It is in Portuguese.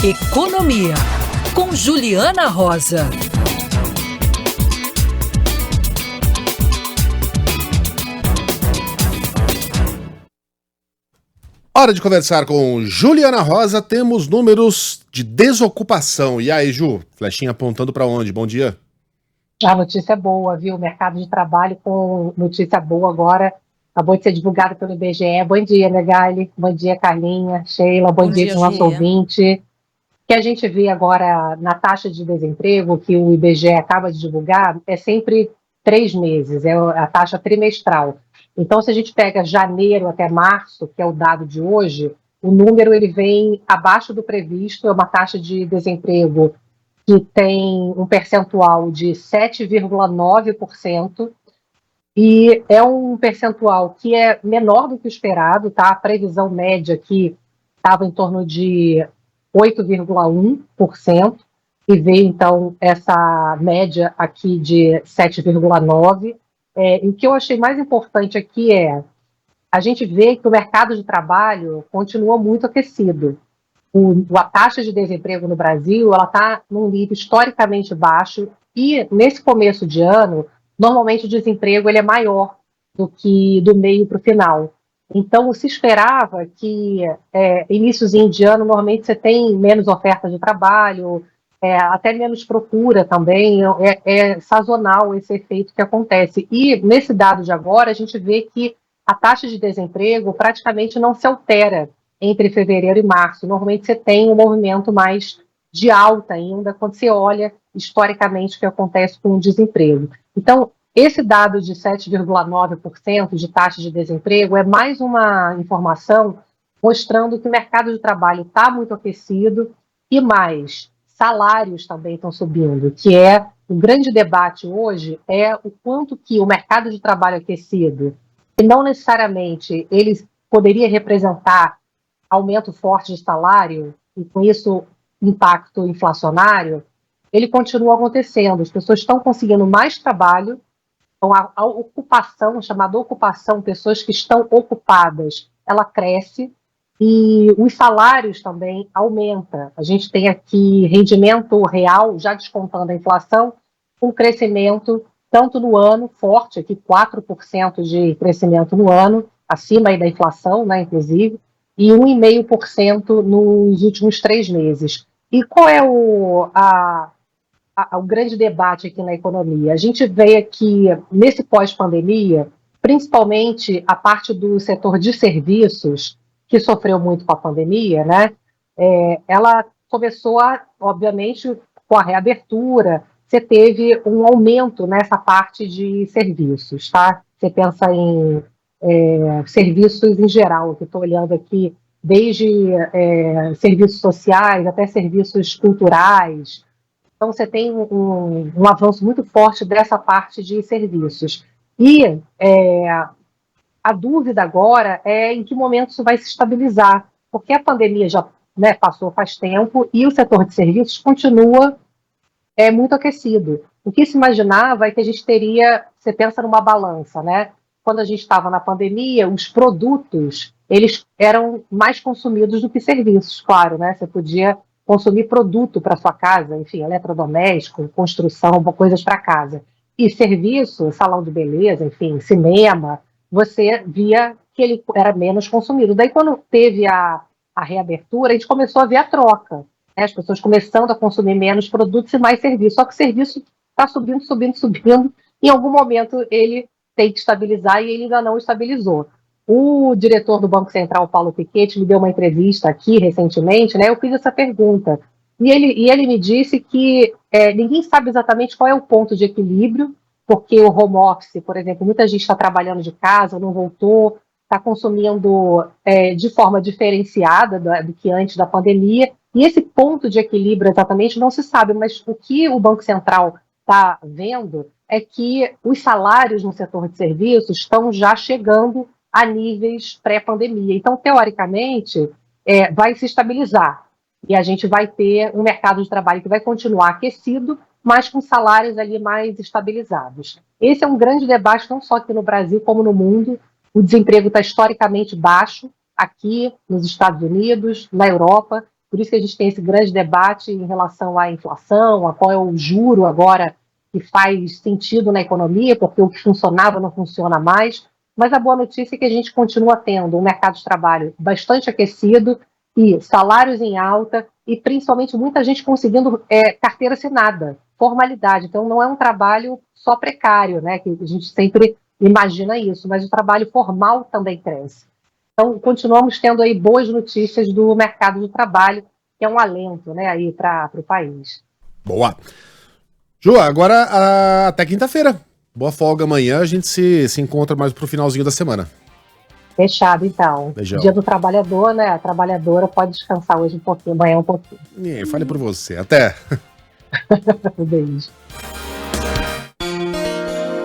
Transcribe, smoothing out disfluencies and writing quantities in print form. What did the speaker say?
Economia, com Juliana Rosa. Hora de conversar com Juliana Rosa. Temos números de desocupação. E aí, Ju? Flechinha apontando para onde? Bom dia. A notícia é boa, viu? Mercado de trabalho com notícia boa agora. Acabou de ser divulgado pelo IBGE. Bom dia, Megali. Bom dia, Carlinha, Sheila. Bom dia para o nosso ouvinte. O que a gente vê agora na taxa de desemprego, que o IBGE acaba de divulgar, é sempre 3 meses, é a taxa trimestral. Então, se a gente pega janeiro até março, que é o dado de hoje, o número ele vem abaixo do previsto, é uma taxa de desemprego que tem um percentual de 7,9%, e é um percentual que é menor do que o esperado, tá? A previsão média aqui estava em torno de 8,1%, e veio, então, essa média aqui de 7,9%. E o que eu achei mais importante aqui é a gente vê que o mercado de trabalho continua muito aquecido. A taxa de desemprego no Brasil ela está num nível historicamente baixo e, nesse começo de ano, normalmente o desemprego ele é maior do que do meio para o final. Então, se esperava que iníciozinho de ano, normalmente você tem menos oferta de trabalho, até menos procura também, é sazonal esse efeito que acontece. E nesse dado de agora, a gente vê que a taxa de desemprego praticamente não se altera entre fevereiro e março. Normalmente você tem um movimento mais de alta ainda, quando você olha historicamente o que acontece com o desemprego. Então, esse dado de 7,9% de taxa de desemprego é mais uma informação mostrando que o mercado de trabalho está muito aquecido e mais, salários também estão subindo, que é o grande debate hoje, é o quanto que o mercado de trabalho aquecido, e não necessariamente ele poderia representar aumento forte de salário, e com isso impacto inflacionário, ele continua acontecendo. As pessoas estão conseguindo mais trabalho, então a ocupação, chamada ocupação, pessoas que estão ocupadas, ela cresce, e os salários também aumentam. A gente tem aqui rendimento real, já descontando a inflação, um crescimento tanto no ano, forte, aqui 4% de crescimento no ano, acima aí da inflação, né, inclusive, e 1,5% nos últimos 3 meses. E qual é o grande debate aqui na economia? A gente vê aqui, nesse pós-pandemia, principalmente a parte do setor de serviços, que sofreu muito com a pandemia, né? Ela começou, obviamente, com a reabertura, você teve um aumento nessa parte de serviços, tá? Você pensa em serviços em geral, que estou olhando aqui, desde serviços sociais até serviços culturais. Então, você tem um avanço muito forte dessa parte de serviços. E a dúvida agora é em que momento isso vai se estabilizar, porque a pandemia já passou faz tempo e o setor de serviços continua muito aquecido. O que se imaginava é que a gente teria, você pensa numa balança, né? Quando a gente estava na pandemia, os produtos, eles eram mais consumidos do que serviços, claro, né? Você podia consumir produto para sua casa, enfim, eletrodoméstico, construção, coisas para casa. E serviço, salão de beleza, enfim, cinema, você via que ele era menos consumido. Daí, quando teve a reabertura, a gente começou a ver a troca. As pessoas começando a consumir menos produtos e mais serviços. Só que o serviço está subindo, subindo, subindo. Em algum momento ele tem que estabilizar e ele ainda não estabilizou. O diretor do Banco Central, Paulo Piketty, me deu uma entrevista aqui recentemente, né? Eu fiz essa pergunta. E ele me disse que ninguém sabe exatamente qual é o ponto de equilíbrio, porque o home office, por exemplo, muita gente está trabalhando de casa, não voltou, está consumindo de forma diferenciada do que antes da pandemia. E esse ponto de equilíbrio exatamente não se sabe, mas o que o Banco Central está vendo é que os salários no setor de serviços estão já chegando a níveis pré-pandemia. Então, teoricamente, vai se estabilizar. E a gente vai ter um mercado de trabalho que vai continuar aquecido, mas com salários ali mais estabilizados. Esse é um grande debate, não só aqui no Brasil, como no mundo. O desemprego está historicamente baixo, aqui nos Estados Unidos, na Europa, Por isso que a gente tem esse grande debate em relação à inflação, a qual é o juro agora que faz sentido na economia, porque o que funcionava não funciona mais. Mas a boa notícia é que a gente continua tendo um mercado de trabalho bastante aquecido e salários em alta e principalmente muita gente conseguindo carteira assinada, formalidade. Então não é um trabalho só precário, né, que a gente sempre imagina isso, mas o trabalho formal também cresce. Então continuamos tendo aí boas notícias do mercado de trabalho, que é um alento, né, aí para o país. Boa. Ju, agora até quinta-feira. Boa folga amanhã, a gente se encontra mais pro finalzinho da semana. Fechado, então. Beijão. Dia do trabalhador, né? A trabalhadora pode descansar hoje um pouquinho, amanhã um pouquinho. Fale por você. Até. Um beijo.